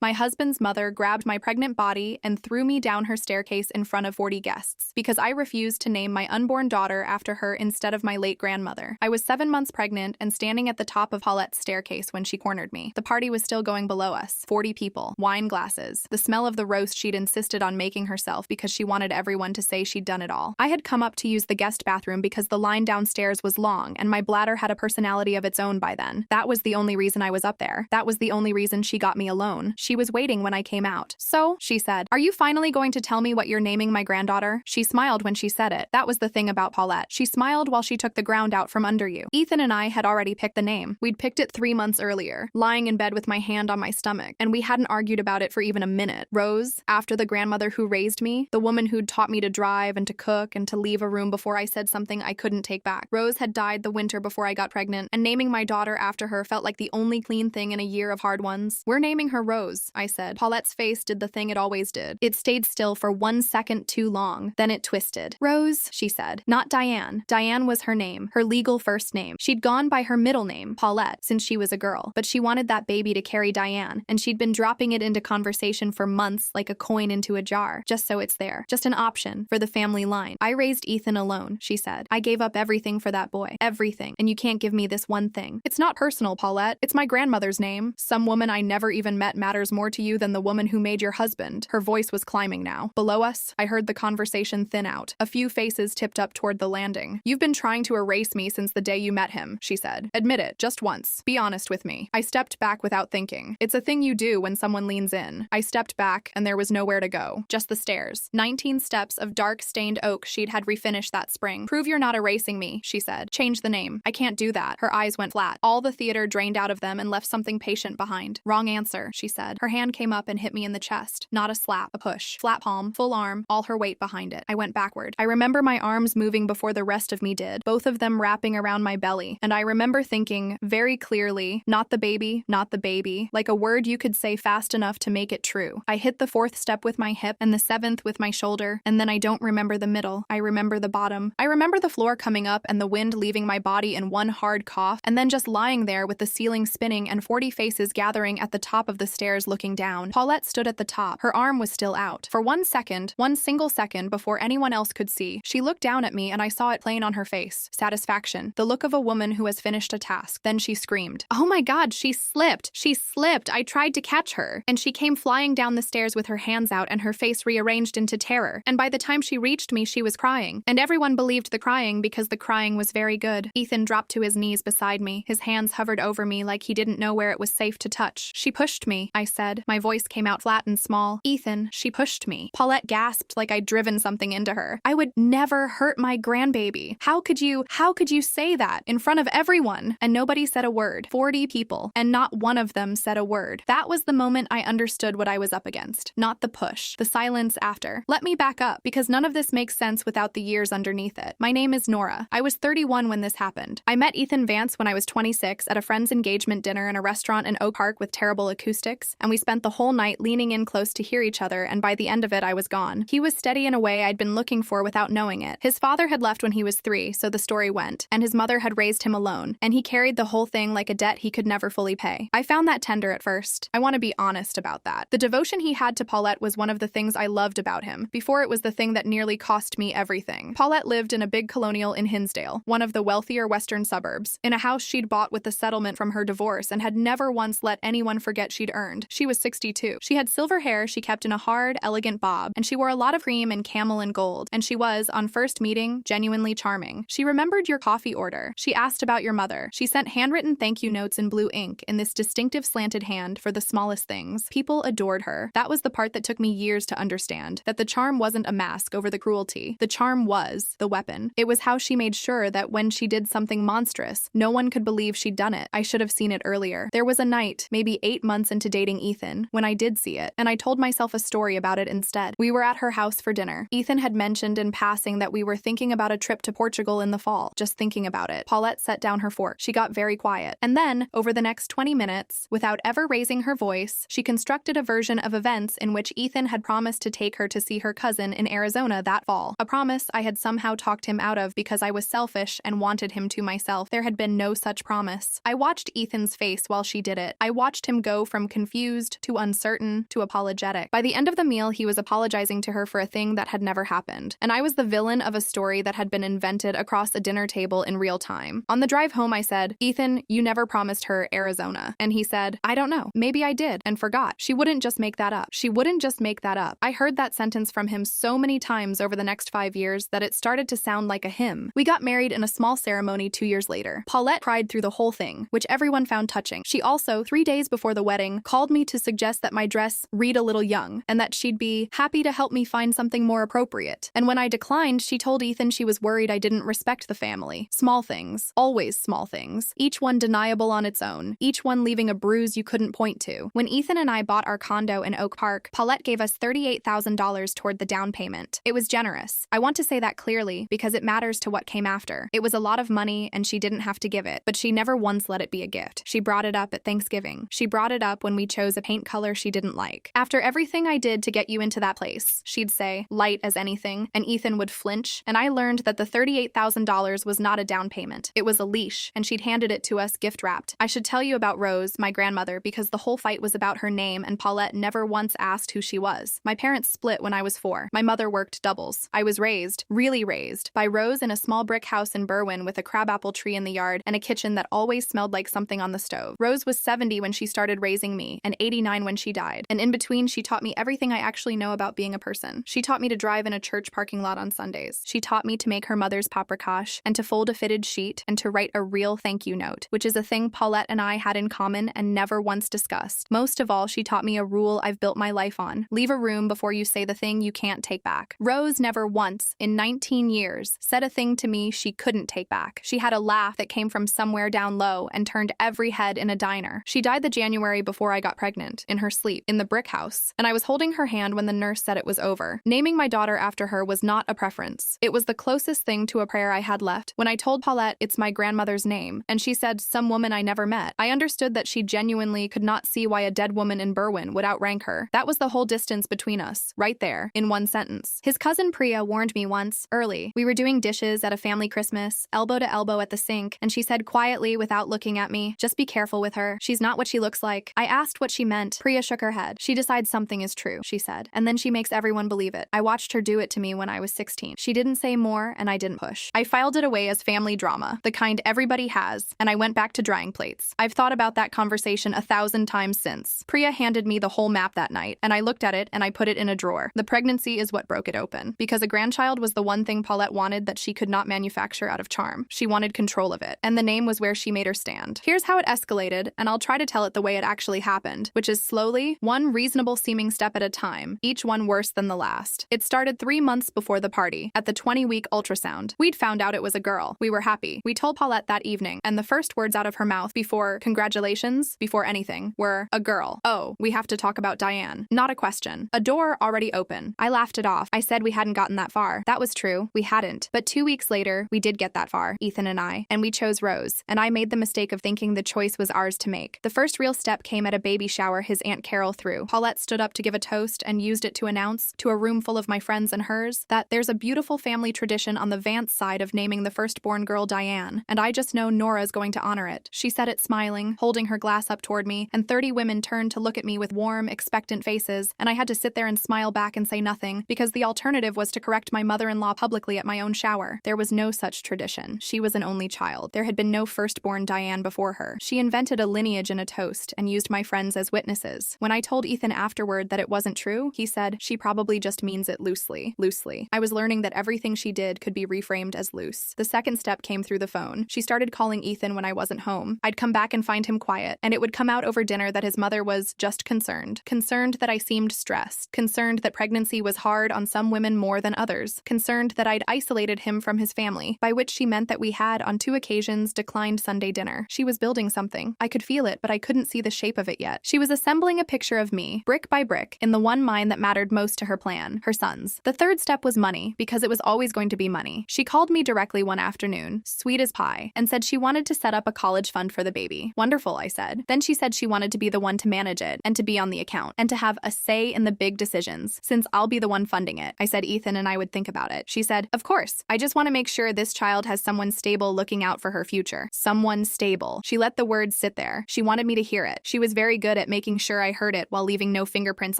My husband's mother grabbed my pregnant body and threw me down her staircase in front of 40 guests because I refused to name my unborn daughter after her instead of my late grandmother. I was 7 months pregnant and standing at the top of Paulette's staircase when she cornered me. The party was still going below us. 40 people, wine glasses, the smell of the roast she'd insisted on making herself because she wanted everyone to say she'd done it all. I had come up to use the guest bathroom because the line downstairs was long and my bladder had a personality of its own by then. That was the only reason I was up there. That was the only reason she got me alone. She was waiting when I came out. So, she said, "Are you finally going to tell me what you're naming my granddaughter?" She smiled when she said it. That was the thing about Paulette. She smiled while she took the ground out from under you. Ethan and I had already picked the name. We'd picked it 3 months earlier, lying in bed with my hand on my stomach, and we hadn't argued about it for even a minute. Rose, after the grandmother who raised me, the woman who'd taught me to drive and to cook and to leave a room before I said something I couldn't take back. Rose had died the winter before I got pregnant, and naming my daughter after her felt like the only clean thing in a year of hard ones. "We're naming her Rose," I said. Paulette's face did the thing it always did. It stayed still for 1 second too long, then it twisted. "Rose," she said. "Not Diane." Diane was her name, her legal first name. She'd gone by her middle name, Paulette, since she was a girl, but she wanted that baby to carry Diane, and she'd been dropping it into conversation for months like a coin into a jar, just so it's there. Just an option for the family line. "I raised Ethan alone," she said. "I gave up everything for that boy. Everything. And you can't give me this one thing. It's not personal, Paulette. It's my grandmother's name. Some woman I never even met matters more to you than the woman who made your husband." Her voice was climbing now. Below us, I heard the conversation thin out. A few faces tipped up toward the landing. "You've been trying to erase me since the day you met him," she said. "Admit it, just once. Be honest with me." I stepped back without thinking. It's a thing you do when someone leans in. I stepped back, and there was nowhere to go. Just the stairs. 19 steps of dark stained oak she'd had refinished that spring. "Prove you're not erasing me," she said. "Change the name." "I can't do that." Her eyes went flat. All the theater drained out of them and left something patient behind. "Wrong answer," she said. Her hand came up and hit me in the chest. Not a slap, a push. Flat palm, full arm, all her weight behind it. I went backward. I remember my arms moving before the rest of me did, both of them wrapping around my belly, and I remember thinking, very clearly, "Not the baby, not the baby," like a word you could say fast enough to make it true. I hit the 4th step with my hip and the 7th with my shoulder, and then I don't remember the middle. I remember the bottom. I remember the floor coming up and the wind leaving my body in one hard cough, and then just lying there with the ceiling spinning and 40 faces gathering at the top of the stairs looking down. Paulette stood at the top. Her arm was still out. For 1 second, one single second before anyone else could see, she looked down at me and I saw it plain on her face. Satisfaction. The look of a woman who has finished a task. Then she screamed, "Oh my God, she slipped! She slipped! I tried to catch her!" And she came flying down the stairs with her hands out and her face rearranged into terror. And by the time she reached me, she was crying. And everyone believed the crying because the crying was very good. Ethan dropped to his knees beside me. His hands hovered over me like he didn't know where it was safe to touch. "She pushed me," I said. My voice came out flat and small. "Ethan, she pushed me." Paulette gasped like I'd driven something into her. "I would never hurt my grandbaby. How could you say that in front of everyone?" And nobody said a word. 40 people, and not one of them said a word. That was the moment I understood what I was up against. Not the push. The silence after. Let me back up, because none of this makes sense without the years underneath it. My name is Nora. I was 31 when this happened. I met Ethan Vance when I was 26 at a friend's engagement dinner in a restaurant in Oak Park with terrible acoustics, and we spent the whole night leaning in close to hear each other, and by the end of it I was gone. He was steady in a way I'd been looking for without knowing it. His father had left when he was 3, so the story went, and his mother had raised him alone, and he carried the whole thing like a debt he could never fully pay. I found that tender at first. I want to be honest about that. The devotion he had to Paulette was one of the things I loved about him, before it was the thing that nearly cost me everything. Paulette lived in a big colonial in Hinsdale, one of the wealthier western suburbs, in a house she'd bought with the settlement from her divorce and had never once let anyone forget she'd earned. She was 62. She had silver hair she kept in a hard, elegant bob, and she wore a lot of cream and camel and gold, and she was, on first meeting, genuinely charming. She remembered your coffee order. She asked about your mother. She sent handwritten thank you notes in blue ink in this distinctive slanted hand for the smallest things. People adored her. That was the part that took me years to understand, that the charm wasn't a mask over the cruelty. The charm was the weapon. It was how she made sure that when she did something monstrous, no one could believe she'd done it. I should have seen it earlier. There was a night, maybe 8 months into dating Ethan, when I did see it, and I told myself a story about it instead. We were at her house for dinner. Ethan had mentioned in passing that we were thinking about a trip to Portugal in the fall, just thinking about it. Paulette set down her fork. She got very quiet. And then, over the next 20 minutes, without ever raising her voice, she constructed a version of events in which Ethan had promised to take her to see her cousin in Arizona that fall. A promise I had somehow talked him out of because I was selfish and wanted him to myself. There had been no such promise. I watched Ethan's face while she did it. I watched him go from confused confused, too uncertain, too apologetic. By the end of the meal, he was apologizing to her for a thing that had never happened. And I was the villain of a story that had been invented across a dinner table in real time. On the drive home, I said, "Ethan, you never promised her Arizona." And he said, "I don't know. Maybe I did and forgot. She wouldn't just make that up. She wouldn't just make that up." I heard that sentence from him so many times over the next 5 years that it started to sound like a hymn. We got married in a small ceremony 2 years later. Paulette cried through the whole thing, which everyone found touching. She also, 3 days before the wedding, called me to suggest that my dress read a little young and that she'd be happy to help me find something more appropriate. And when I declined, she told Ethan she was worried I didn't respect the family. Small things. Always small things. Each one deniable on its own. Each one leaving a bruise you couldn't point to. When Ethan and I bought our condo in Oak Park, Paulette gave us $38,000 toward the down payment. It was generous. I want to say that clearly because it matters to what came after. It was a lot of money and she didn't have to give it, but she never once let it be a gift. She brought it up at Thanksgiving. She brought it up when we chose a paint color she didn't like. "After everything I did to get you into that place," she'd say, light as anything, and Ethan would flinch, and I learned that the $38,000 was not a down payment. It was a leash, and she'd handed it to us gift-wrapped. I should tell you about Rose, my grandmother, because the whole fight was about her name and Paulette never once asked who she was. My parents split when I was 4. My mother worked doubles. I was raised, really raised, by Rose in a small brick house in Berwyn with a crabapple tree in the yard and a kitchen that always smelled like something on the stove. Rose was 70 when she started raising me and 89 when she died. And in between, she taught me everything I actually know about being a person. She taught me to drive in a church parking lot on Sundays. She taught me to make her mother's paprikash and to fold a fitted sheet and to write a real thank you note, which is a thing Paulette and I had in common and never once discussed. Most of all, she taught me a rule I've built my life on. Leave a room before you say the thing you can't take back. Rose never once, in 19 years, said a thing to me she couldn't take back. She had a laugh that came from somewhere down low and turned every head in a diner. She died the January before I got pregnant, in her sleep, in the brick house, and I was holding her hand when the nurse said it was over. Naming my daughter after her was not a preference. It was the closest thing to a prayer I had left. When I told Paulette it's my grandmother's name, and she said some woman I never met, I understood that she genuinely could not see why a dead woman in Berwyn would outrank her. That was the whole distance between us, right there, in one sentence. His cousin Priya warned me once, early. We were doing dishes at a family Christmas, elbow to elbow at the sink, and she said quietly without looking at me, "Just be careful with her. She's not what she looks like." I asked what she meant. Priya shook her head. "She decides something is true," she said, "and then she makes everyone believe it. I watched her do it to me when I was 16. She didn't say more, and I didn't push. I filed it away as family drama, the kind everybody has, and I went back to drying plates. I've thought about that conversation 1,000 times since. Priya handed me the whole map that night, and I looked at it and I put it in a drawer. The pregnancy is what broke it open, because a grandchild was the one thing Paulette wanted that she could not manufacture out of charm. She wanted control of it, and the name was where she made her stand. Here's how it escalated, and I'll try to tell it the way it actually happened, which is slowly, one reasonable seeming step at a time, each one worse than the last. It started 3 months before the party, at the 20-week ultrasound. We'd found out it was a girl. We were happy. We told Paulette that evening, and the first words out of her mouth before congratulations, before anything, were, "A girl. Oh, we have to talk about Diane." Not a question. A door already open. I laughed it off. I said we hadn't gotten that far. That was true. We hadn't. But 2 weeks later, we did get that far, Ethan and I, and we chose Rose, and I made the mistake of thinking the choice was ours to make. The first real step came at a baby shower his Aunt Carol threw. Paulette stood up to give a toast and used it to announce, to a room full of my friends and hers, that there's a beautiful family tradition on the Vance side of naming the firstborn girl Diane, and I just know Nora's going to honor it. She said it smiling, holding her glass up toward me, and 30 women turned to look at me with warm, expectant faces, and I had to sit there and smile back and say nothing, because the alternative was to correct my mother-in-law publicly at my own shower. There was no such tradition. She was an only child. There had been no firstborn Diane before her. She invented a lineage in a toast and used my friends as witnesses. When I told Ethan afterward that it wasn't true, he said, "She probably just means it loosely." Loosely. I was learning that everything she did could be reframed as loose. The second step came through the phone. She started calling Ethan when I wasn't home. I'd come back and find him quiet, and it would come out over dinner that his mother was just concerned. Concerned that I seemed stressed. Concerned that pregnancy was hard on some women more than others. Concerned that I'd isolated him from his family, by which she meant that we had, on 2 occasions, declined Sunday dinner. She was building something. I could feel it, but I couldn't see the shape of it yet. She was assembling a picture of me, brick by brick, in the one mind that mattered most to her plan, her son's. The third step was money, because it was always going to be money. She called me directly one afternoon, sweet as pie, and said she wanted to set up a college fund for the baby. Wonderful, I said. Then she said she wanted to be the one to manage it, and to be on the account, and to have a say in the big decisions, since I'll be the one funding it. I said Ethan and I would think about it. She said, "Of course. I just want to make sure this child has someone stable looking out for her future." Someone stable. She let the words sit there. She wanted me to hear it. She was very good at making sure I heard it while leaving no fingerprints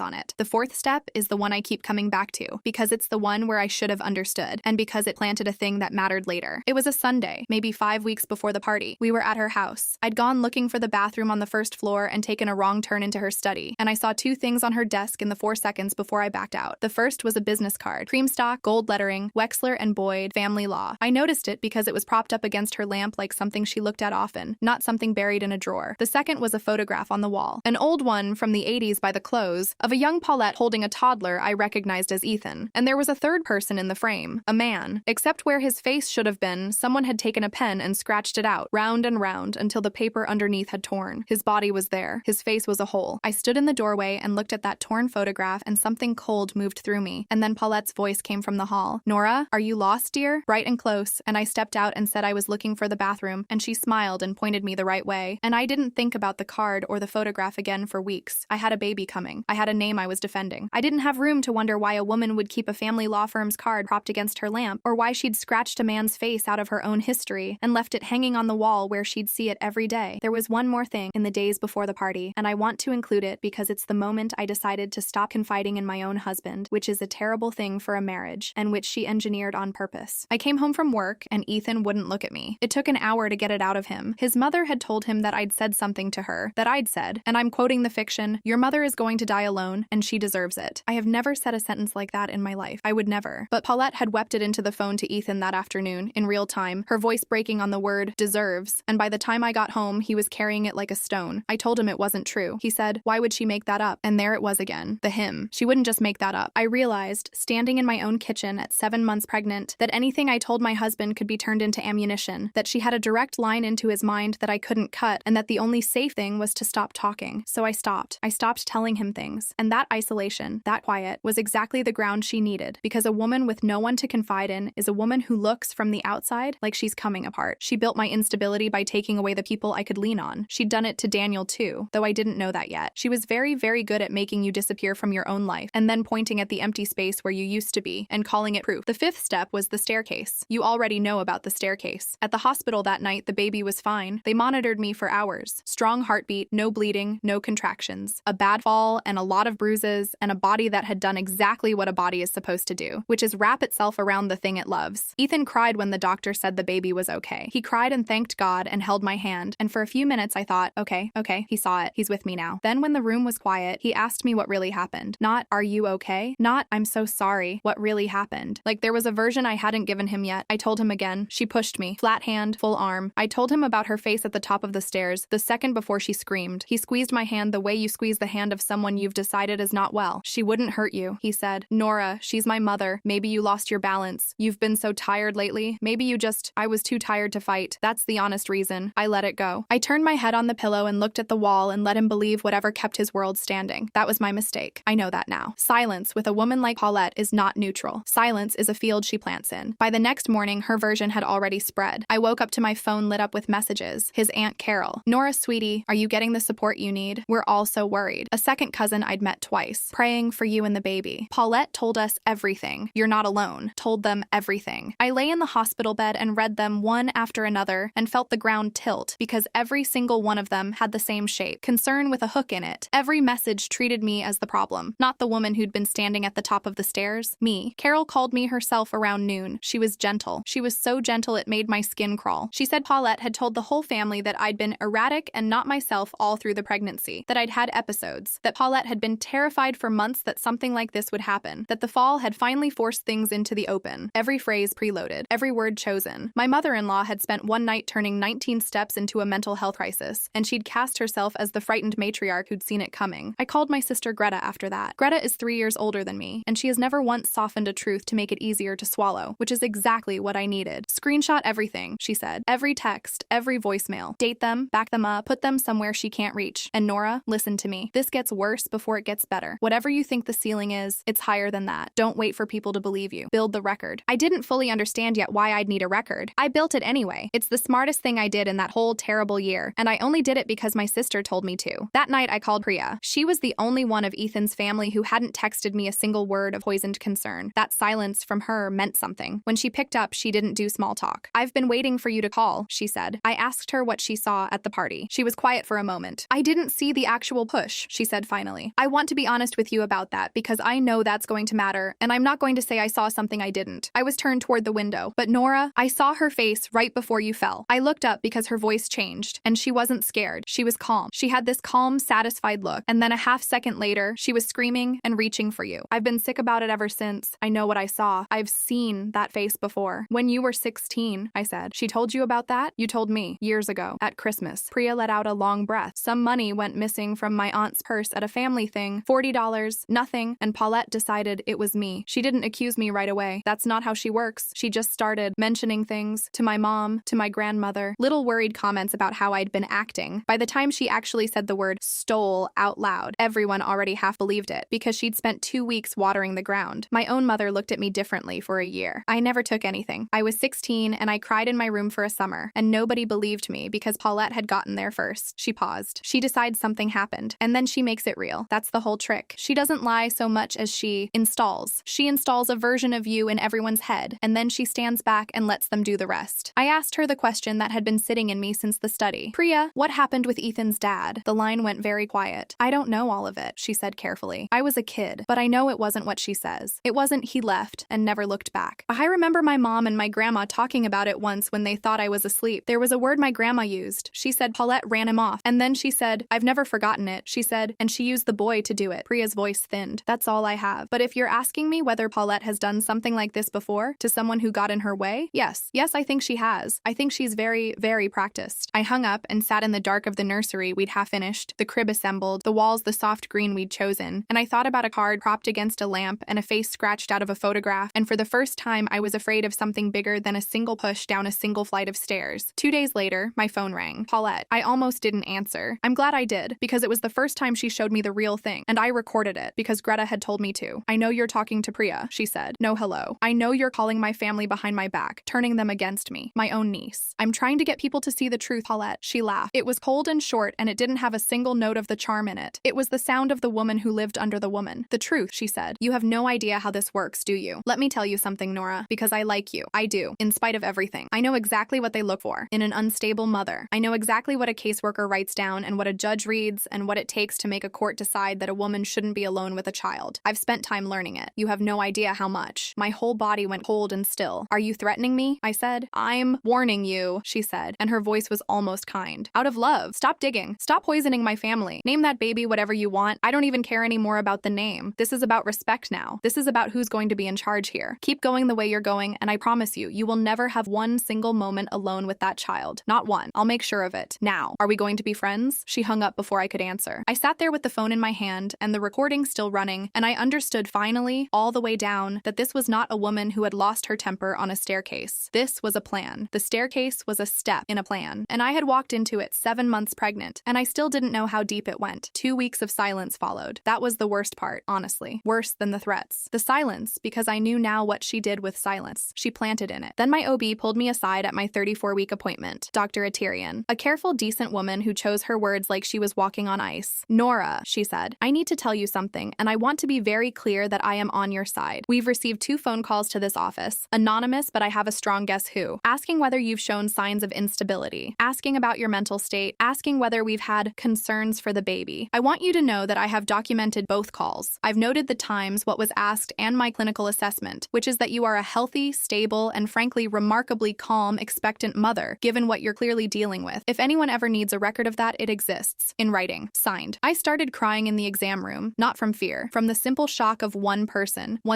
on it. The fourth step is the one I keep coming back to, because it's the one where I should have understood, and because it planted a thing that mattered later. It was a Sunday, maybe 5 weeks before the party. We were at her house. I'd gone looking for the bathroom on the first floor and taken a wrong turn into her study, and I saw two things on her desk in the 4 seconds before I backed out. The first was a business card. Cream stock, gold lettering, Wexler and Boyd, family law. I noticed it because it was propped up against her lamp like something she looked at often, not something buried in a drawer. The second was a photograph on the wall. An old one from the 80s by the clothes, of a young Paulette holding a toddler I recognized as Ethan. And there was a third person in the frame, a man. Except where his face should have been, someone had taken a pen and scratched it out, round and round, until the paper underneath had torn. His body was there. His face was a hole. I stood in the doorway and looked at that torn photograph, and something cold moved through me. And then Paulette's voice came from the hall. "Nora, are you lost, dear?" Bright and close, and I stepped out and said I was looking for the bathroom, and she smiled and pointed me the right way. And I didn't think about the card or the photograph again for weeks. I had a baby coming. I had a name I was defending. I didn't have room to wonder why a woman would keep a family law firm's card propped against her lamp, or why she'd scratched a man's face out of her own history and left it hanging on the wall where she'd see it every day. There was one more thing in the days before the party, and I want to include it because it's the moment I decided to stop confiding in my own husband, which is a terrible thing for a marriage, and which she engineered on purpose. I came home from work, and Ethan wouldn't look at me. It took an hour to get it out of him. His mother had told him that I'd said something to her, that I'd said, and I'm quoting the fiction, "Your mother is going to die alone, and she deserves it." I have never said a sentence like that in my life. I would never. But Paulette had wept it into the phone to Ethan that afternoon, in real time, her voice breaking on the word deserves, and by the time I got home, he was carrying it like a stone. I told him it wasn't true. He said, "Why would she make that up?" And there it was again. The him. She wouldn't just make that up. I realized, standing in my own kitchen at 7 months pregnant, that anything I told my husband could be turned into ammunition, that she had a direct line into his mind that I couldn't cut, and that the only safe thing was to stop talking. So I stopped. I stopped telling him things. And that isolation, that quiet, was exactly the ground she needed, because a woman with no one to confide in is a woman who looks from the outside like she's coming apart. She built my instability by taking away the people I could lean on. She'd done it to Daniel too, though I didn't know that yet. She was very, very good at making you disappear from your own life, and then pointing at the empty space where you used to be, and calling it proof. The fifth step was the staircase. You already know about the staircase. At the hospital that night, the baby was fine. They monitored me for hours. Strong heartbeat, no bleeding, no contractions. A bad fall and a lot of bruises, and a body that had done exactly what a body is supposed to do, which is wrap itself around the thing it loves. Ethan cried when the doctor said the baby was okay. He cried and thanked God and held my hand, and for a few minutes I thought, okay, he saw it. He's with me now. Then when the room was quiet, he asked me what really happened. Not, "Are you okay?" Not, "I'm so sorry." What really happened? Like there was a version I hadn't given him yet. I told him again. She pushed me. Flat hand, full arm. I told him about her face at the top of the stairs, the second before she screamed. He squeezed my hand the way you squeeze the hand of someone you've decided is not well. "She wouldn't hurt you," he said. "Nora, she's my mother. Maybe you lost your balance. You've been so tired lately. Maybe you just, I was too tired to fight. That's the honest reason. I let it go." I turned my head on the pillow and looked at the wall and let him believe whatever kept his world standing. That was my mistake. I know that now. Silence with a woman like Paulette is not neutral. Silence is a field she plants in. By the next morning, her version had already spread. I woke up to my phone lit up with messages. His Aunt Carol. "Nora, sweetie, are you getting the support you need? We're all so worried." A second cousin I'd met twice. "Praying for you and the baby." Paulette told us everything. "You're not alone." Told them everything. I lay in the hospital bed and read them one after another and felt the ground tilt because every single one of them had the same shape. Concern with a hook in it. Every message treated me as the problem, not the woman who'd been standing at the top of the stairs. Me. Carol called me herself around noon. She was gentle. She was so gentle it made my skin crawl. She said Paulette had told the whole family that I'd been erratic and not myself all through the pregnancy, that I'd had episodes, that Paulette had been terrified for months that something like this would happen, that the fall had finally forced things into the open. Every phrase preloaded, every word chosen. My mother-in-law had spent one night turning 19 steps into a mental health crisis, and she'd cast herself as the frightened matriarch who'd seen it coming. I called my sister Greta after that. Greta is 3 years older than me, and she has never once softened a truth to make it easier to swallow, which is exactly what I needed. "Screenshot everything," she said. "Every text, every voicemail. Date them, back them up, put them somewhere she can't reach. And Nora, listen to me. This gets worse before it gets better. Whatever you think the ceiling is, it's higher than that. Don't wait for people to believe you. Build the record." I didn't fully understand yet why I'd need a record. I built it anyway. It's the smartest thing I did in that whole terrible year, and I only did it because my sister told me to. That night I called Priya. She was the only one of Ethan's family who hadn't texted me a single word of poisoned concern. That silence from her meant something. When she picked up, she didn't do small talk. "I've been waiting for you to call," she said. I asked her what she saw at the party. She was quiet for a moment. I didn't see the actual push, she said finally. I want to be honest with you about that because I know that's going to matter, and I'm not going to say I saw something I didn't. I was turned toward the window, but Nora, I saw her face right before you fell. I looked up because her voice changed, and she wasn't scared. She was calm. She had this calm, satisfied look, and then a half second later, she was screaming and reaching for you. I've been sick about it ever since. I know what I saw. I've seen that face before. When you were 16, I said. She told you about that? You told me, years ago, at Christmas. Priya let out a long breath. Some money went missing from my aunt's purse at a family thing. $40, nothing, and Paulette decided it was me. She didn't accuse me right away. That's not how she works. She just started mentioning things to my mom, to my grandmother, little worried comments about how I'd been acting. By the time she actually said the word stole out loud, everyone already half believed it because she'd spent 2 weeks watering the ground. My own mother looked at me differently for a year. I never took anything. I was 16 and I cried in my room for a summer, and nobody believed me because Paulette had gotten there first. She paused. She decides something happened, and then she makes it real. That's the whole trick. She doesn't lie so much as she installs. She installs a version of you in everyone's head, and then she stands back and lets them do the rest. I asked her the question that had been sitting in me since the study. Priya, what happened with Ethan's dad? The line went very quiet. I don't know all of it, she said carefully. I was a kid, but I know it wasn't what she says. It wasn't he left and never looked back. I remember my mom and my grandma talking about it once when they thought I was asleep. There was a word my grandma used. She said Paulette ran him off, and then she said, I've never forgotten it. She said, and she used the boy to do it. Priya's voice thinned. That's all I have. But if you're asking me whether Paulette has done something like this before to someone who got in her way, yes. Yes, I think she has. I think she's very, very practiced. I hung up and sat in the dark of the nursery we'd half finished, the crib assembled, the walls the soft green we'd chosen, and I thought about a card propped against a lamp and a face scratched out of a photograph, and for the first time I was afraid of something bigger than a single push down a single flight of stairs. 2 days later, my phone rang. Paulette. I almost didn't answer. I'm glad I did, because it was the first time she showed me the real thing, and I recorded it because Greta had told me to. I know you're talking to Priya, she said. No hello. I know you're calling my family behind my back, turning them against me, my own niece. I'm trying to get people to see the truth, Paulette. She laughed. It was cold and short, and it didn't have a single note of the charm in it. It was the sound of the woman who lived under the woman. The truth, she said. You have no idea how this works, do you? Let me tell you something, Nora, because I like you. I do, in spite of everything. I know exactly what they look for in an unstable mother. I know exactly what a caseworker writes down and what a judge reads and what it takes to make a court decide that a woman shouldn't be alone with a child. I've spent time learning it. You have no idea how much. My whole body went cold and still. Are you threatening me? I said. I'm warning you, she said, and her voice was almost kind. Out of love. Stop digging. Stop poisoning my family. Name that baby whatever you want. I don't even care anymore about the name. This is about respect now. This is about who's going to be in charge here. Keep going the way you're going, and I promise you, you will never have one single moment alone with that child. Not one. I'll make sure of it. Now, are we going to be friends? She hung up before I could answer. I sat there with the phone in my hand and the recording still running, and I understood finally, all the way down, that this was not a woman who had lost her temper on a staircase. This was a plan. The staircase was a step in a plan, and I had walked into it 7 months pregnant, and I still didn't know how deep it went. 2 weeks of silence followed. That was the worst part, honestly. Worse than the threats. The silence, because I knew now what she did with silence. She planted in it. Then my OB pulled me aside at my 34-week appointment. Dr. Atirian. A careful, decent woman who chose her words like she was walking on ice. Nora, she said, I need to tell you something, and I want to be very clear that I am on your side. We've received 2 phone calls to this office. Anonymous, but I have a strong guess who. Asking whether you've shown signs of instability. Asking about your mental state. Asking whether we've had concerns for the baby. I want you to know that I have documented both calls. I've noted the times, what was asked, and my clinical assessment, which is that you are a healthy, stable, and frankly remarkably calm, expectant mother, given what you're clearly dealing with. If anyone ever needs a record of that, it exists. In writing. Signed. I started crying in the exam room, not from fear, from the simple shock of one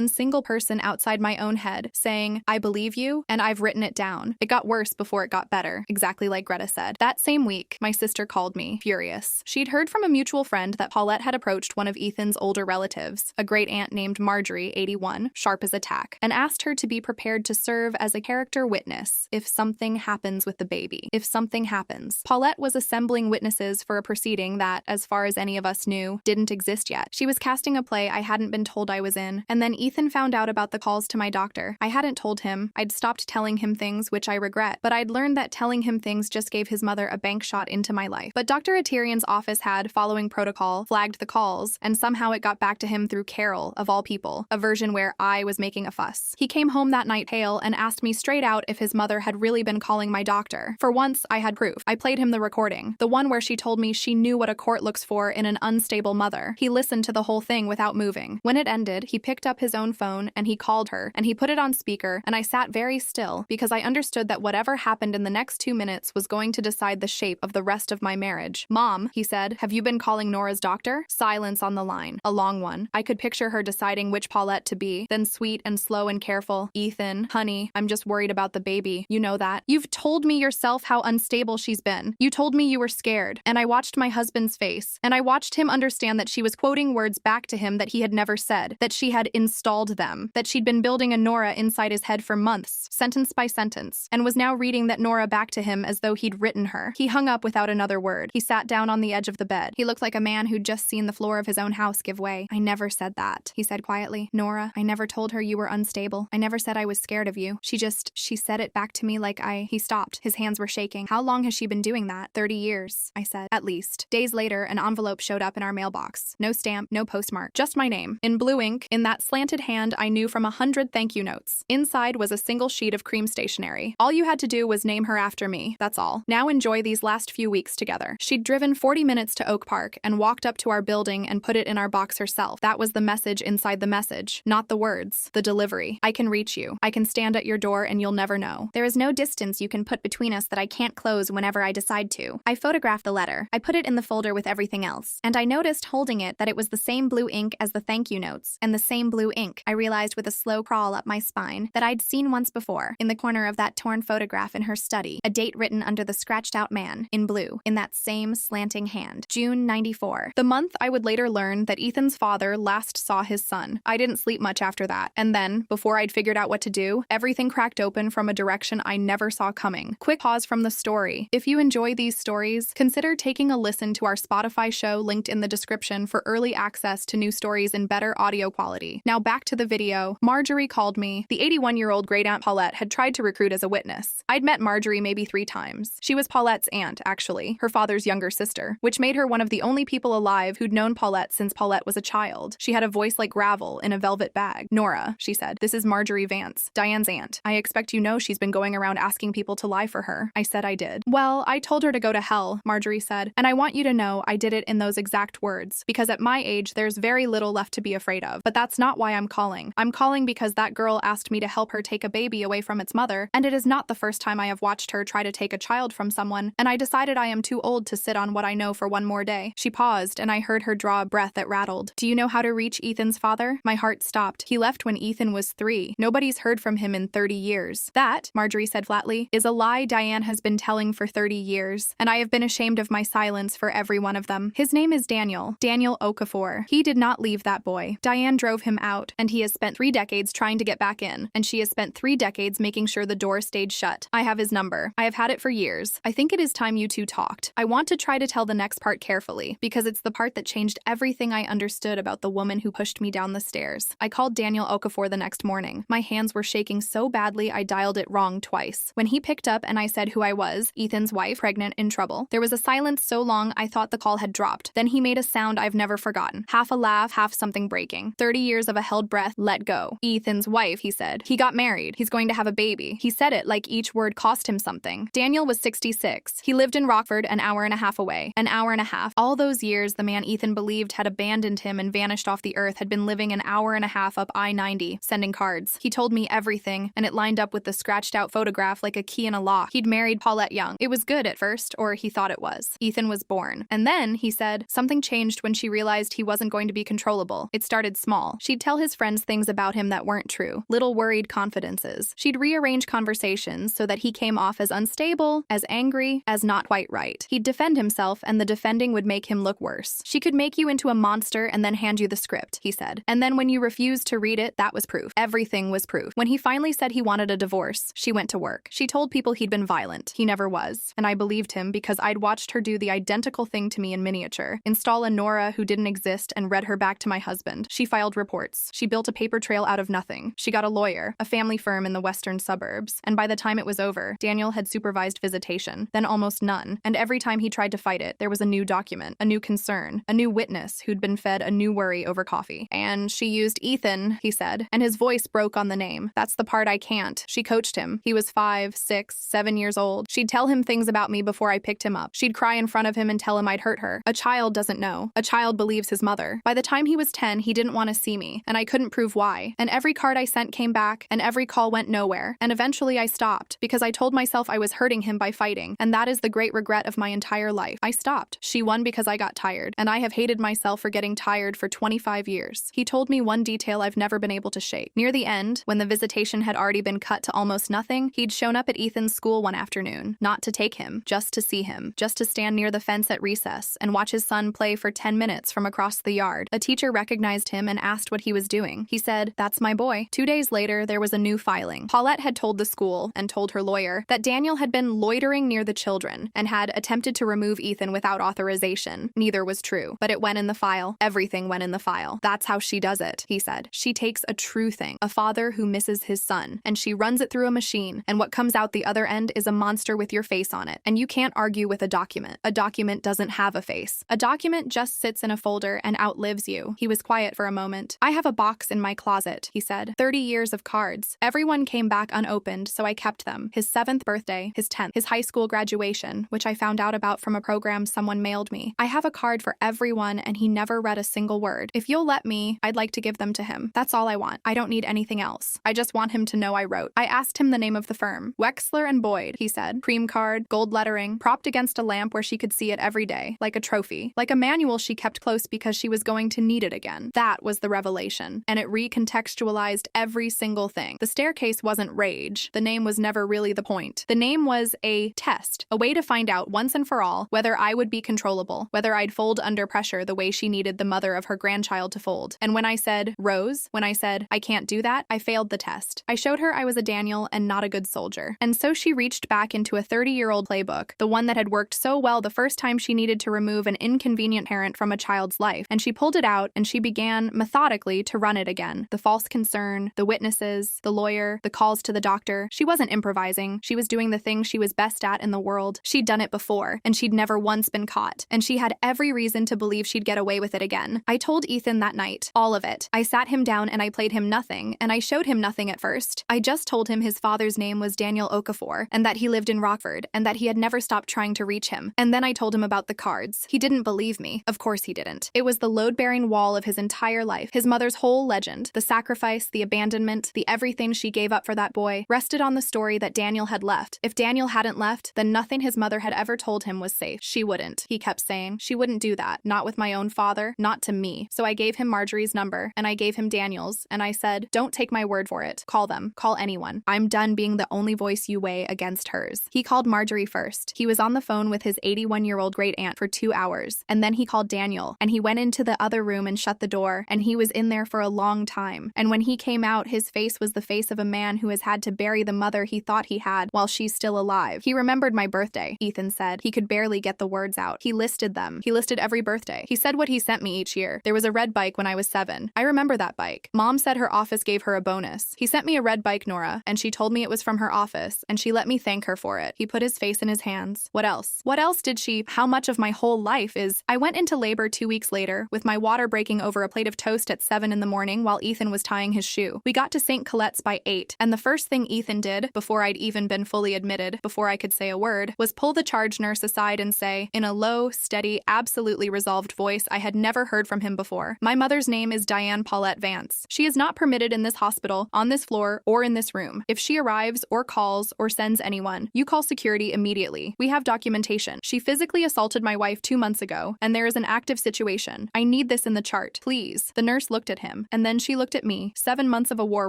single person outside my own head, saying, I believe you, and I've written it down. It got worse before it got better, exactly like Greta said. That same week, my sister called me, furious. She'd heard from a mutual friend that Paulette had approached one of Ethan's older relatives, a great aunt named Marjorie, 81, sharp as a tack, and asked her to be prepared to serve as a character witness if something happens with the baby. If something happens. Paulette was assembling witnesses for a proceeding that, as far as any of us knew, didn't exist yet. She was casting a play I hadn't been told I was in, and then Ethan found out about the calls to my doctor. I hadn't told him. I'd stopped telling him things, which I regret, but I'd learned that telling him things just gave his mother a bank shot into my life. But Dr. Atirian's office had, following protocol, flagged the calls, and somehow it got back to him through Carol, of all people, a version where I was making a fuss. He came home that night pale and asked me straight out if his mother had really been calling my doctor. For once, I had proof. I played him the recording, the one where she told me she knew what a court looks for in an unstable mother. He listened to the whole thing without moving. When it ended, he picked up his own phone and he called her and he put it on speaker, and I sat very still because I understood that whatever happened in the next 2 minutes was going to decide the shape of the rest of my marriage. "Mom," he said, "have you been calling Nora's doctor?" Silence on the line. A long one. I could picture her deciding which Paulette to be, then sweet and slow and careful. "Ethan, honey, I'm just worried about the baby. You know that. You've told me yourself how unstable she's been. You told me you were scared." And I watched my husband's face, and I watched him understand that she was quoting words back to him that he had never said, that she had installed them, that she'd been building a Nora inside his head for months, sentence by sentence, and was now reading that Nora back to him as though he'd written her. He hung up without another word. He sat down on the edge of the bed. He looked like a man who'd just seen the floor of his own house give way. "I never said that," he said quietly. "Nora, I never told her you were unstable. I never said I was scared of you. She said it back to me like He stopped. His hands were shaking. "How long has she been doing that?" 30 years, I said. "At least." Days later, an envelope showed up in our mailbox. No stamp, no postmark, just my name. In blue ink, in that slanted hand I knew from 100 thank you notes. Inside was a single sheet of cream stationery. All you had to do was name her after me, that's all. Now enjoy these last few weeks together. She'd driven 40 minutes to Oak Park and walked up to our building and put it in our box herself. That was the message inside the message, not the words, the delivery. "I can reach you. I can stand at your door and you'll never know. There is no distance you can put between us that I can't close whenever I decide to." I photographed the letter. I put it in the folder with everything else. And I noticed holding it that it was the same blue ink as the thank you notes, and the same blue ink, I realized with a slow crawl up my spine, that I'd seen once before, in the corner of that torn photograph in her study, a date written under the scratched-out man, in blue, in that same slanting hand. June 94. The month I would later learn that Ethan's father last saw his son. I didn't sleep much after that, and then, before I'd figured out what to do, everything cracked open from a direction I never saw coming. Quick pause from the story. If you enjoy these stories, consider taking a listen to our Spotify show linked in the description for early access to new stories in better audio quality. Now back to the video. Marjorie called me. The 81-year-old great-aunt Paulette had tried to recruit as a witness. I'd met Marjorie maybe 3 times. She was Paulette's aunt, actually, her father's younger sister, which made her one of the only people alive who'd known Paulette since Paulette was a child. She had a voice like gravel in a velvet bag. "Nora," she said, "this is Marjorie Vance, Diane's aunt. I expect you know she's been going around asking people to lie for her." I said I did. "Well, I told her to go to hell," Marjorie said, "and I want you to know I did it in those exact words, because at my age there's very little left to be afraid of. But that's not why I'm calling. I'm calling because that girl asked me to help her take a baby away from its mother, and it is not the first time I have watched her try to take a child from someone, and I decided I am too old to sit on what I know for one more day." She paused, and I heard her draw a breath that rattled. "Do you know how to reach Ethan's father?" My heart stopped. "He left when Ethan was 3. Nobody's heard from him in 30 years. "That," Marjorie said flatly, "is a lie Diane has been telling for 30 years, and I have been ashamed of my silence for every one of them. His name is Daniel Okafor. He did not leave that boy. Diane drove him out, and he has spent 3 decades trying to get back in, and she has spent 3 decades making sure the door stayed shut. I have his number. I have had it for years. I think it is time you two talked. I want to try to tell the next part carefully, because it's the part that changed everything I understood about the woman who pushed me down the stairs." I called Daniel Okafor the next morning. My hands were shaking so badly I dialed it wrong twice. When he picked up and I said who I was, Ethan's wife, pregnant, in trouble, there was a silence so long I thought the call had dropped. Then he made a sound I've never forgotten. Half a laugh, half something breaking. 30 years of a held breath, let go. "Ethan's wife," he said. "He got married. He's going to have a baby." He said it like each word cost him something. Daniel was 66. He lived in Rockford, an hour and a half away. An hour and a half. All those years the man Ethan believed had abandoned him and vanished off the earth had been living an hour and a half up I-90, sending cards. He told me everything, and it lined up with the scratched-out photograph like a key in a lock. He'd married Paulette young. It was good at first, or he thought it was. Ethan was born. And then, he said, something changed when she realized he wasn't going to be controllable. It started small. She'd tell his friends things about him that weren't true. Little worried confidences. She'd rearrange conversations so that he came off as unstable, as angry, as not quite right. He'd defend himself, and the defending would make him look worse. She could make you into a monster and then hand you the script, he said. And then when you refused to read it, that was proof. Everything was proof. When he finally said he wanted a divorce, she went to work. She told people he'd been violent. He never was. And I believed him because I'd watched her do the identical thing to me in miniature. Install a Nora who didn't exist and read her back to my husband. She filed reports. She built a paper trail out of nothing. She got a lawyer, a family firm in the western suburbs. And by the time it was over, Daniel had supervised visitation, then almost none. And every time he tried to fight it, there was a new document, a new concern, a new witness who'd been fed a new worry over coffee. And she used Ethan, he said, and his voice broke on the name. That's the part I can't. She coached him. He was 5, 6, 7 years old. She'd tell him things about me before I picked him up. She'd cry in front front of him and tell him I'd hurt her. A child doesn't know. A child believes his mother. By the time he was 10, he didn't want to see me, and I couldn't prove why. And every card I sent came back, and every call went nowhere. And eventually I stopped, because I told myself I was hurting him by fighting, and that is the great regret of my entire life. I stopped. She won because I got tired, and I have hated myself for getting tired for 25 years. He told me one detail I've never been able to shake. Near the end, when the visitation had already been cut to almost nothing, he'd shown up at Ethan's school one afternoon, not to take him, just to see him, just to stand near the fence at recess and watch his son play for 10 minutes from across the yard. A teacher recognized him and asked what he was doing. He said, "That's my boy." 2 days later, there was a new filing. Paulette had told the school, and told her lawyer, that Daniel had been loitering near the children and had attempted to remove Ethan without authorization. Neither was true, but it went in the file. Everything went in the file. "That's how she does it," he said. "She takes a true thing, a father who misses his son, and she runs it through a machine, and what comes out the other end is a monster with your face on it. And you can't argue with a document. A document doesn't have a face. A document just sits in a folder and outlives you." He was quiet for a moment. "I have a box in my closet," he said. 30 years of cards. Everyone came back unopened, so I kept them. His 7th birthday, his 10th, his high school graduation, which I found out about from a program someone mailed me. I have a card for everyone, and he never read a single word. If you'll let me, I'd like to give them to him. That's all I want. I don't need anything else. I just want him to know I wrote. I asked him the name of the firm. "Wexler and Boyd," he said. Cream card, gold lettering, propped against a lamp where she could see it every day, like a trophy, like a manual she kept close because she was going to need it again. That was the revelation, and it recontextualized every single thing. The staircase wasn't rage. The name was never really the point. The name was a test, a way to find out once and for all whether I would be controllable, whether I'd fold under pressure the way she needed the mother of her grandchild to fold. And when I said, "Rose," when I said, "I can't do that," I failed the test. I showed her I was a Daniel and not a good soldier. And so she reached back into a 30-year-old playbook, the one that had worked so well the first time she needed to remove an inconvenient parent from a child's life, and she pulled it out and she began methodically to run it again. The false concern, the witnesses, the lawyer, the calls to the doctor. She wasn't improvising. She was doing the thing she was best at in the world. She'd done it before, and she'd never once been caught, and she had every reason to believe she'd get away with it again. I told Ethan that night, all of it. I sat him down and I played him nothing, and I showed him nothing at first. I just told him his father's name was Daniel Okafor, and that he lived in Rockford, and that he had never stopped trying to reach him. And then I told him about the cards. He didn't believe me. Of course he didn't. It was the load-bearing wall of his entire life. His mother's whole legend, the sacrifice, the abandonment, the everything she gave up for that boy, rested on the story that Daniel had left. If Daniel hadn't left, then nothing his mother had ever told him was safe. She wouldn't, he kept saying. She wouldn't do that. Not with my own father, not to me. So I gave him Marjorie's number, and I gave him Daniel's, and I said, "Don't take my word for it. Call them. Call anyone. I'm done being the only voice you weigh against hers." He called Marjorie first. He was on the phone with his 81-year-old great-aunt for 2 hours, and then he called Daniel, and he went into the other room and shut the door, and he was in there for a long time. And when he came out, his face was the face of a man who has had to bury the mother he thought he had while she's still alive. He remembered my birthday, Ethan said. He could barely get the words out. He listed them. He listed every birthday. He said what he sent me each year. There was a red bike when I was 7. I remember that bike. Mom said her office gave her a bonus. He sent me a red bike, Nora, and she told me it was from her office, and she let me thank her for it. He put his face in his hands. What else? What else did she? How much of my whole life is? I went into labor 2 weeks later, with my water breaking over a plate of toast at 7 in the morning while Ethan was tying his shoe. We got to St. Colette's by 8, and the first thing Ethan did, before I'd even been fully admitted, before I could say a word, was pull the charge nurse aside and say, in a low, steady, absolutely resolved voice I had never heard from him before, "My mother's name is Diane Paulette Vance. She is not permitted in this hospital, on this floor, or in this room. If she arrives, or calls, or sends anyone, you call security immediately. We have documentation. She physically assaulted my wife 2 months ago, and there is an active situation. I need this in the chart, please." The nurse looked at him, and then she looked at me, 7 months of a war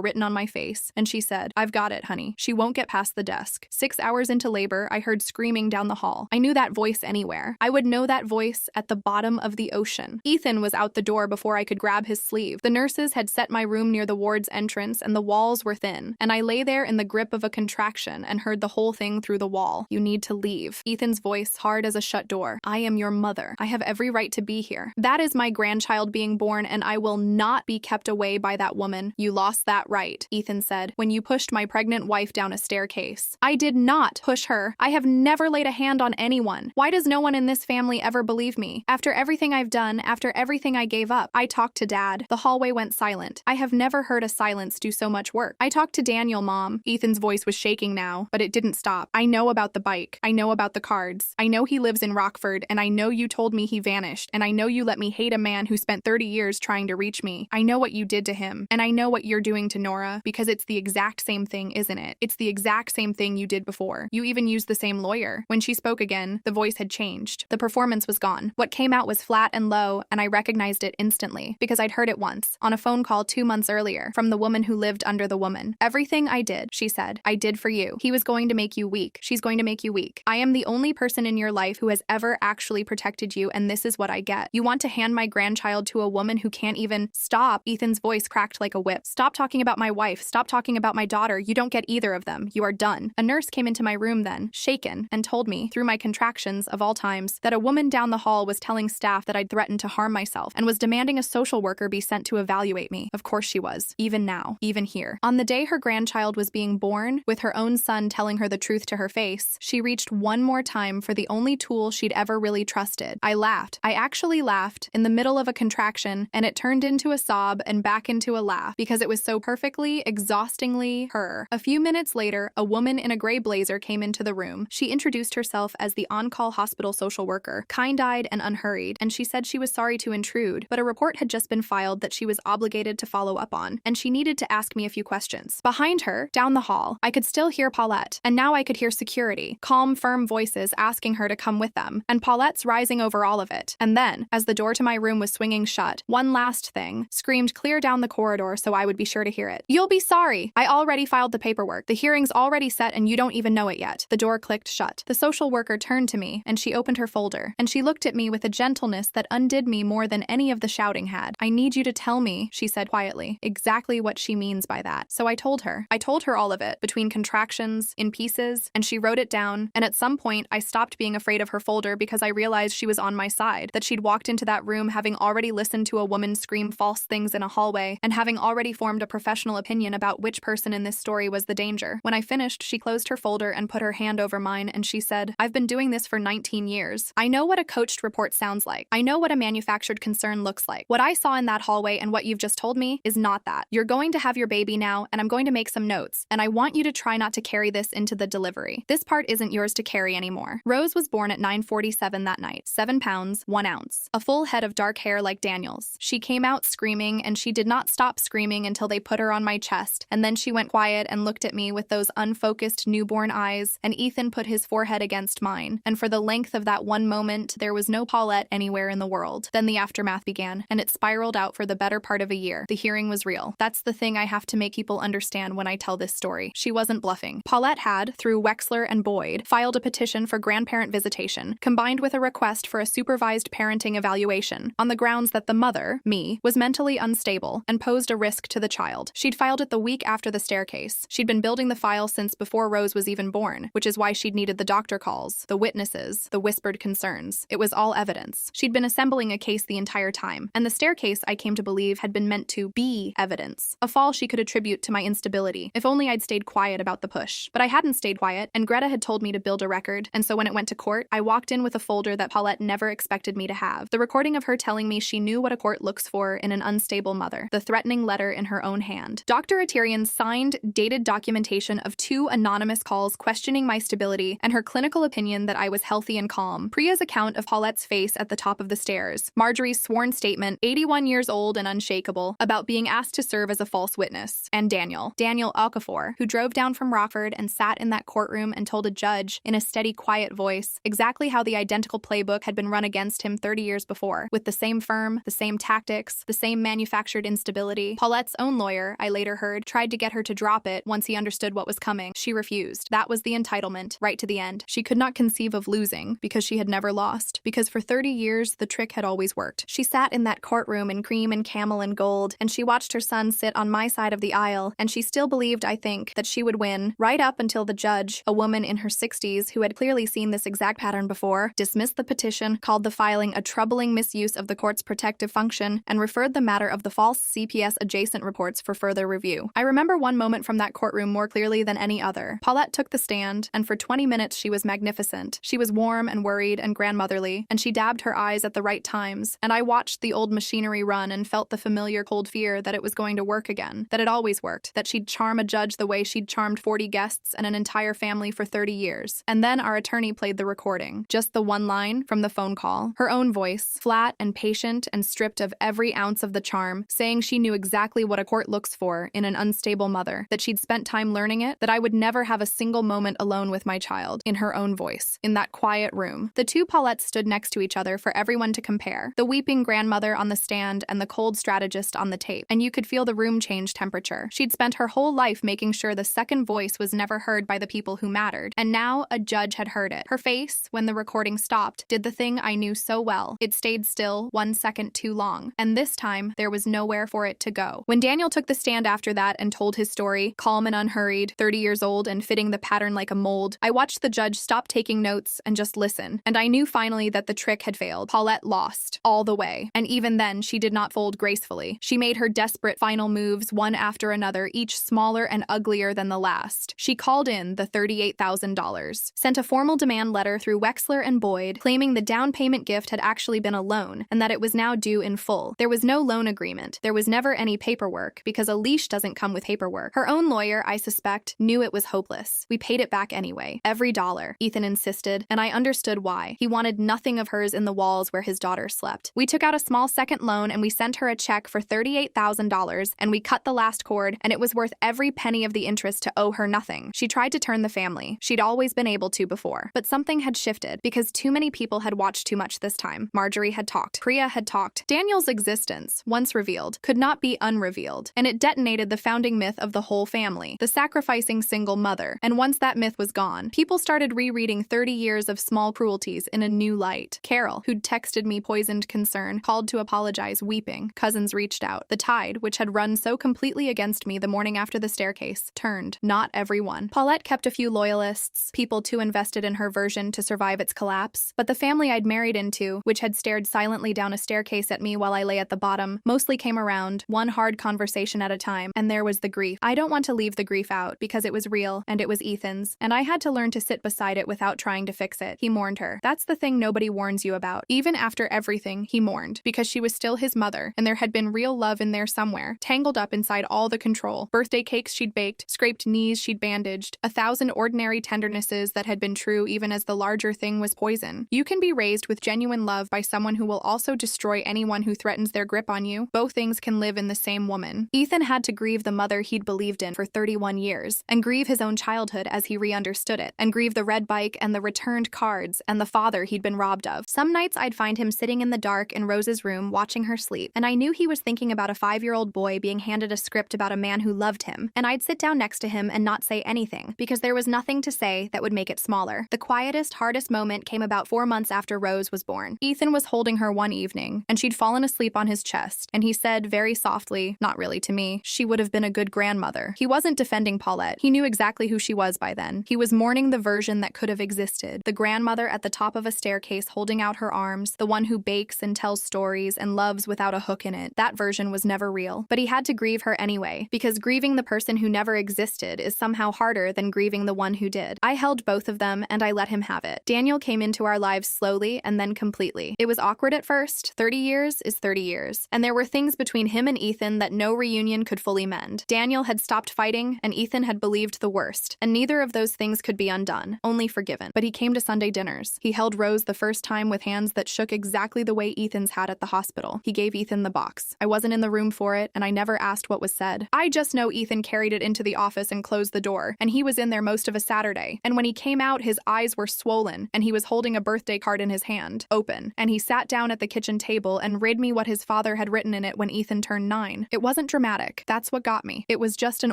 written on my face, and she said, "I've got it, honey. She won't get past the desk." 6 hours into labor, I heard screaming down the hall. I knew that voice anywhere. I would know that voice at the bottom of the ocean. Ethan was out the door before I could grab his sleeve. The nurses had set my room near the ward's entrance, and the walls were thin, and I lay there in the grip of a contraction and heard the whole thing through the wall. "You need to leave." Ethan's voice hard as a shut door. "I am your mother. I have every right to be here. That is my grandchild being born, and I will not be kept away by that woman. You lost that right," Ethan said, "when you pushed my pregnant wife down a staircase." "I did not push her. I have never laid a hand on anyone. Why does no one in this family ever believe me? After everything I've done, after everything I gave up." I talked to Dad. The hallway went silent. I have never heard a silence do so much work. "I talked to Daniel, Mom." Ethan's voice was shaking now, but it didn't stop. "I know about the bike. I know about the cards. I know he lives lives in Rockford, and I know you told me he vanished, and I know you let me hate a man who spent 30 years trying to reach me. I know what you did to him, and I know what you're doing to Nora, because it's the exact same thing, isn't it? It's the exact same thing you did before. You even used the same lawyer. When she spoke again, the voice had changed. The performance was gone. What came out was flat and low, and I recognized it instantly, because I'd heard it once, on a phone call 2 months earlier, from the woman who lived under the woman. Everything I did, she said, I did for you. He was going to make you weak. She's going to make you weak. I am the only person in your life who has ever actually protected you, and this is what I get. You want to hand my grandchild to a woman who can't even stop. Ethan's voice cracked like a whip. Stop talking about my wife. Stop talking about my daughter. You don't get either of them. You are done. A nurse came into my room then, shaken, and told me, through my contractions of all times, that a woman down the hall was telling staff that I'd threatened to harm myself and was demanding a social worker be sent to evaluate me. Of course she was. Even now. Even here. On the day her grandchild was being born, with her own son telling her the truth to her face, she reached one more time for the only tool she'd ever really trusted. I laughed. I actually laughed in the middle of a contraction, and it turned into a sob and back into a laugh because it was so perfectly, exhaustingly her. A few minutes later, a woman in a gray blazer came into the room. She introduced herself as the on-call hospital social worker, kind-eyed and unhurried, and she said she was sorry to intrude, but a report had just been filed that she was obligated to follow up on, and she needed to ask me a few questions. Behind her, down the hall, I could still hear Paulette, and now I could hear security, calm, firm voices asking her to come with them, and Paulette's rising over all of it. And then, as the door to my room was swinging shut, one last thing screamed clear down the corridor so I would be sure to hear it. You'll be sorry. I already filed the paperwork. The hearing's already set and you don't even know it yet. The door clicked shut. The social worker turned to me and she opened her folder, and she looked at me with a gentleness that undid me more than any of the shouting had. I need you to tell me, she said quietly, exactly what she means by that. So I told her. I told her all of it, between contractions, in pieces, and she wrote it down, and at some point I stopped being afraid of her folder because I realized she was on my side, that she'd walked into that room having already listened to a woman scream false things in a hallway, and having already formed a professional opinion about which person in this story was the danger. When I finished, she closed her folder and put her hand over mine, and she said, I've been doing this for 19 years. I know what a coached report sounds like. I know what a manufactured concern looks like. What I saw in that hallway and what you've just told me is not that. You're going to have your baby now, and I'm going to make some notes, and I want you to try not to carry this into the delivery. This part isn't yours to carry anymore. Rose was born at 9:47 that night, 7 pounds, 1 ounce, a full head of dark hair like Daniel's. She came out screaming, and she did not stop screaming until they put her on my chest, and then she went quiet and looked at me with those unfocused newborn eyes, and Ethan put his forehead against mine, and for the length of that one moment, there was no Paulette anywhere in the world. Then the aftermath began, and it spiraled out for the better part of a year. The hearing was real. That's the thing I have to make people understand when I tell this story. She wasn't bluffing. Paulette had, through Wexler and Boyd, filed a petition for grandparent visitation, combined with a request for a supervised parenting evaluation, on the grounds that the mother, me, was mentally unstable and posed a risk to the child. She'd filed it the week after the staircase. She'd been building the file since before Rose was even born, which is why she'd needed the doctor calls, the witnesses, the whispered concerns. It was all evidence. She'd been assembling a case the entire time, and the staircase, I came to believe, had been meant to be evidence. A fall she could attribute to my instability. If only I'd stayed quiet about the push. But I hadn't stayed quiet, and Greta had told me to build a record, and so when it went to court, I walked in with a folder that Paulette never expected me to have. The recording of her telling me she knew what a court looks for in an unstable mother. The threatening letter in her own hand. Dr. Atirian's signed, dated documentation of 2 anonymous calls questioning my stability and her clinical opinion that I was healthy and calm. Priya's account of Paulette's face at the top of the stairs. Marjorie's sworn statement, 81 years old and unshakable, about being asked to serve as a false witness. And Daniel Okafor, who drove down from Rockford and sat in that courtroom and told a judge, in a steady, quiet voice, exactly how the identical playbook had been run against him 30 years before, with the same firm, the same tactics, the same manufactured instability. Paulette's own lawyer, I later heard, tried to get her to drop it once he understood what was coming. She refused. That was the entitlement, right to the end. She could not conceive of losing, because she had never lost, because for 30 years, the trick had always worked. She sat in that courtroom in cream and camel and gold, and she watched her son sit on my side of the aisle, and she still believed, I think, that she would win, right up until the judge, a woman in her 60s who had clearly seen this exact pattern before, dismissed the petition, called the filing a troubling misuse of the court's protective function, and referred the matter of the false CPS adjacent reports for further review. I remember one moment from that courtroom more clearly than any other. Paulette took the stand, and for 20 minutes she was magnificent. She was warm and worried and grandmotherly, and she dabbed her eyes at the right times, and I watched the old machinery run and felt the familiar cold fear that it was going to work again, that it always worked, that she'd charm a judge the way she'd charmed 40 guests and an entire family for 30 years. And then our attorney played the recording. recording. Just the one line from the phone call. Her own voice, flat and patient and stripped of every ounce of the charm, saying she knew exactly what a court looks for in an unstable mother, that she'd spent time learning it, that I would never have a single moment alone with my child, in her own voice, in that quiet room. The two Paulettes stood next to each other for everyone to compare, the weeping grandmother on the stand and the cold strategist on the tape, and you could feel the room change temperature. She'd spent her whole life making sure the second voice was never heard by the people who mattered, and now a judge had heard it. Her face, when the recording stopped, did the thing I knew so well. It stayed still 1 second too long, and this time there was nowhere for it to go. When Daniel took the stand after that and told his story, calm and unhurried, 30 years old and fitting the pattern like a mold, I watched the judge stop taking notes and just listen, and I knew finally that the trick had failed. Paulette lost, all the way, and even then she did not fold gracefully. She made her desperate final moves one after another, each smaller and uglier than the last. She called in the $38,000, sent a formal demand letter through Wexler and Boyd, claiming the down payment gift had actually been a loan and that it was now due in full. There was no loan agreement. There was never any paperwork, because a leash doesn't come with paperwork. Her own lawyer, I suspect, knew it was hopeless. We paid it back anyway. Every dollar, Ethan insisted, and I understood why. He wanted nothing of hers in the walls where his daughter slept. We took out a small second loan and we sent her a check for $38,000, and we cut the last cord, and it was worth every penny of the interest to owe her nothing. She tried to turn the family. She'd always been able to before. But something had shifted, because too many people had watched too much this time. Marjorie had talked. Priya had talked. Daniel's existence, once revealed, could not be unrevealed, and it detonated the founding myth of the whole family, the sacrificing single mother. And once that myth was gone, people started rereading 30 years of small cruelties in a new light. Carol, who'd texted me poisoned concern, called to apologize, weeping. Cousins reached out. The tide, which had run so completely against me the morning after the staircase, turned. Not everyone. Paulette kept a few loyalists, people too invested in her version to survive its collapse, but the family I'd married into, which had stared silently down a staircase at me while I lay at the bottom, mostly came around, one hard conversation at a time, and there was the grief. I don't want to leave the grief out, because it was real, and it was Ethan's, and I had to learn to sit beside it without trying to fix it. He mourned her. That's the thing nobody warns you about. Even after everything, he mourned, because she was still his mother, and there had been real love in there somewhere, tangled up inside all the control. Birthday cakes she'd baked, scraped knees she'd bandaged, 1,000 ordinary tendernesses that had been true even as the larger thing was poison. You can be raised with genuine love by someone who will also destroy anyone who threatens their grip on you. Both things can live in the same woman. Ethan had to grieve the mother he'd believed in for 31 years, and grieve his own childhood as he re-understood it, and grieve the red bike and the returned cards and the father he'd been robbed of. Some nights I'd find him sitting in the dark in Rose's room watching her sleep, and I knew he was thinking about a 5-year-old boy being handed a script about a man who loved him, and I'd sit down next to him and not say anything, because there was nothing to say that would make it smaller. The quietest, hardest moment came about 4 months after Rose was born. Ethan was holding her one evening, and she'd fallen asleep on his chest, and he said very softly, not really to me, she would have been a good grandmother. He wasn't defending Paulette. He knew exactly who she was by then. He was mourning the version that could have existed, the grandmother at the top of a staircase holding out her arms, the one who bakes and tells stories and loves without a hook in it. That version was never real. But he had to grieve her anyway, because grieving the person who never existed is somehow harder than grieving the one who did. I held both of them, and I let him have it. Daniel came into our lives slowly and then completely. It was awkward at first. 30 years is 30 years. And there were things between him and Ethan that no reunion could fully mend. Daniel had stopped fighting, and Ethan had believed the worst. And neither of those things could be undone, only forgiven. But he came to Sunday dinners. He held Rose the first time with hands that shook exactly the way Ethan's had at the hospital. He gave Ethan the box. I wasn't in the room for it, and I never asked what was said. I just know Ethan carried it into the office and closed the door, and he was in there most of a Saturday. And when he came out, his eyes were swollen, and he was holding a birthday card in his hand, open. And he sat down at the kitchen table and read me what his father had written in it when Ethan turned 9. It wasn't dramatic. That's what got me. It was just an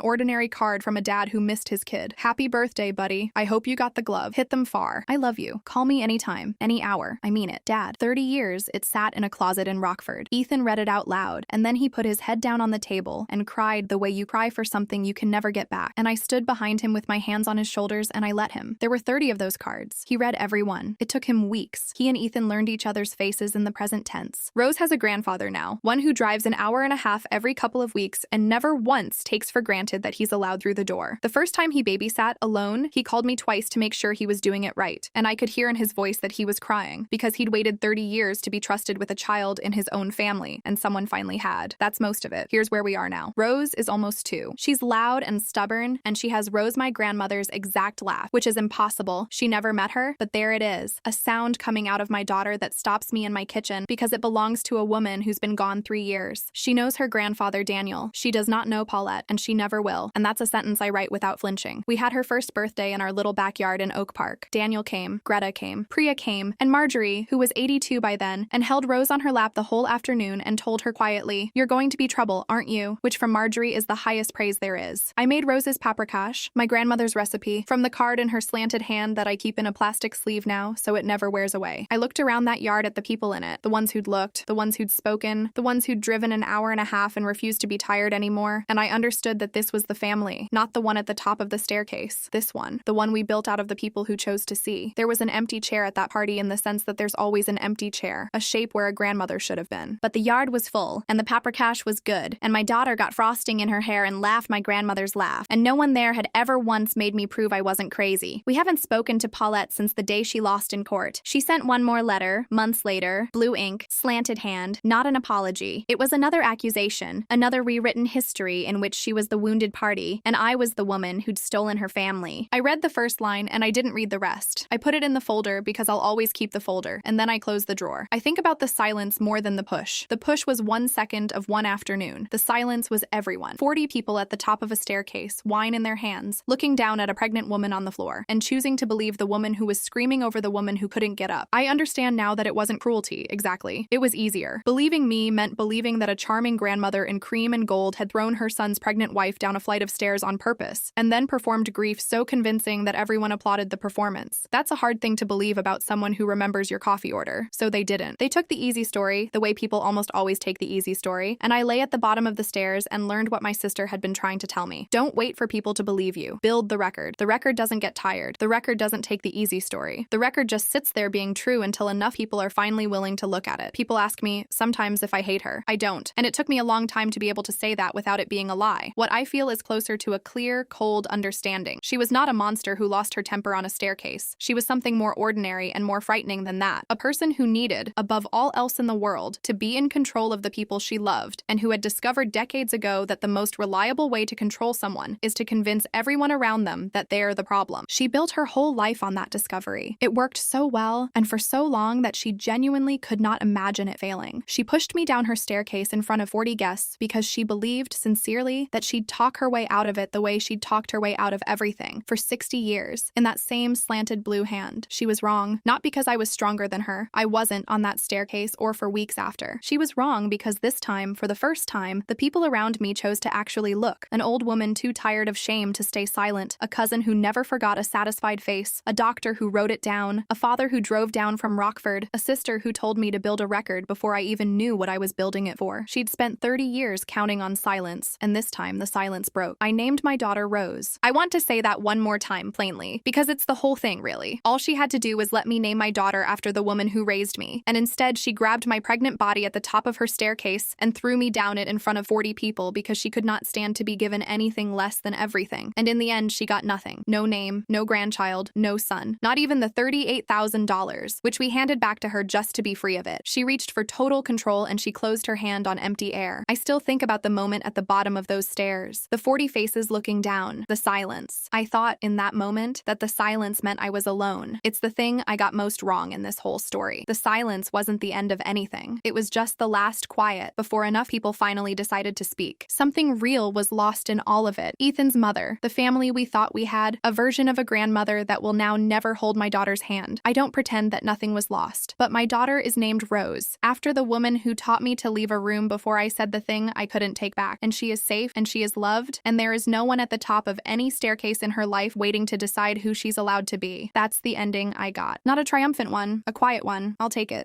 ordinary card from a dad who missed his kid. Happy birthday, buddy. I hope you got the glove. Hit them far. I love you. Call me anytime, any hour. I mean it. Dad. 30 years it sat in a closet in Rockford. Ethan read it out loud, and then he put his head down on the table and cried the way you cry for something you can never get back. And I stood behind him with my hands on his shoulders, and I let him. There were 30 of those cards. He read every one. It took him weeks. He and Ethan learned each other's faces in the present tense. Rose has a grandfather now, one who drives an hour and a half every couple of weeks and never once takes for granted that he's allowed through the door. The first time he babysat alone, he called me twice to make sure he was doing it right, and I could hear in his voice that he was crying, because he'd waited 30 years to be trusted with a child in his own family, and someone finally had. That's most of it. Here's where we are now. Rose is almost 2. She's loud and stubborn, and she has Rose, my grandmother's exact laugh, which is impossible. She never met her, But there it is, a sound coming out of my daughter that stops me in my kitchen because it belongs to a woman who's been gone 3 years. She knows her grandfather, Daniel. She does not know Paulette, and she never will. And that's a sentence I write without flinching. We had her first birthday in our little backyard in Oak Park. Daniel came, Greta came, Priya came, and Marjorie, who was 82 by then, and held Rose on her lap the whole afternoon and told her quietly, "You're going to be trouble, aren't you?" Which from Marjorie is the highest praise there is. I made Rose's paprikash, my grandmother's recipe, from the card in her slanted hand that I keep in a plastic sleeve now so it never wears away. I looked around that yard at the people in it, the ones who'd looked, the ones who'd spoken, the ones who'd driven an hour and a half and refused to be tired anymore, and I understood that this was the family, not the one at the top of the staircase. This one, the one we built out of the people who chose to see. There was an empty chair at that party in the sense that there's always an empty chair, a shape where a grandmother should have been. But the yard was full, and the paprikash was good, and my daughter got frosting in her hair and laughed my grandmother's laugh, and no one there had ever once made me prove I wasn't crazy. We haven't spoken to Paulette since the day she lost in court. She sent one more letter, months later, blue ink, slanted hand, not an apology. It was another accusation, another rewritten history in which she was the wounded party, and I was the woman who'd stolen her family. I read the first line, and I didn't read the rest. I put it in the folder because I'll always keep the folder, and then I closed the drawer. I think about the silence more than the push. The push was 1 second of one afternoon. The silence was everyone. 40 people at the top of a staircase, wine in their hands, looking down at a pregnant woman on the floor, and choosing to believe the woman who was screaming over the woman who couldn't get up. I understand now that it wasn't cruelty, exactly. It was easier. Believing me meant believing that a charming grandmother in cream and gold had thrown her son's pregnant wife down a flight of stairs on purpose, and then performed grief so convincing that everyone applauded the performance. That's a hard thing to believe about someone who remembers your coffee order. So they didn't. They took the easy story, the way people almost always take the easy story, and I lay at the bottom of the stairs and learned what my sister had been trying to tell me. Don't wait for people to believe you. Build the record. The record doesn't get tired. The record doesn't take the easy story. The record just sits there being true until enough people are finally willing to look at it. People ask me, sometimes, if I hate her. I don't. And it took me a long time to be able to say that without it being a lie. What I feel is closer to a clear, cold understanding. She was not a monster who lost her temper on a staircase. She was something more ordinary and more frightening than that. A person who needed, above all else in the world, to be in control of the people she loved, and who had discovered decades ago that the most reliable way to control someone is to convince everyone around them that they're the problem. She built her whole life on that discovery. It worked so well, and for so long that she genuinely could not imagine it failing. She pushed me down her staircase in front of 40 guests because she believed sincerely that she'd talk her way out of it the way she'd talked her way out of everything for 60 years in that same slanted blue hand. She was wrong, not because I was stronger than her. I wasn't on that staircase or for weeks after. She was wrong because this time, for the first time, the people around me chose to actually look. An old woman too tired of shame to stay silent, a cousin who never forgot a satisfied face, a doctor who wrote it down, a father who drove down from Rockford, a sister who told me to build a record before I even knew what I was building it for. She'd spent 30 years counting on silence, and this time the silence broke. I named my daughter Rose. I want to say that one more time plainly, because it's the whole thing, really. All she had to do was let me name my daughter after the woman who raised me, and instead she grabbed my pregnant body at the top of her staircase and threw me down it in front of 40 people because she could not stand to be given anything less than everything. And in the end, she got nothing. No name, no grandchild, no son. Not even the $38,000, which we handed back to her just to be free of it. She reached for total control and she closed her hand on empty air. I still think about the moment at the bottom of those stairs. The 40 faces looking down. The silence. I thought in that moment that the silence meant I was alone. It's the thing I got most wrong in this whole story. The silence wasn't the end of anything. It was just the last quiet before enough people finally decided to speak. Something real was lost in all of it. Ethan's mother, the family we thought we had, a version of a grandmother that will now never hold my daughter's hand. I don't pretend that nothing was lost, but my daughter is named Rose, after the woman who taught me to leave a room before I said the thing I couldn't take back. And she is safe, and she is loved, and there is no one at the top of any staircase in her life waiting to decide who she's allowed to be. That's the ending I got. Not a triumphant one, a quiet one. I'll take it.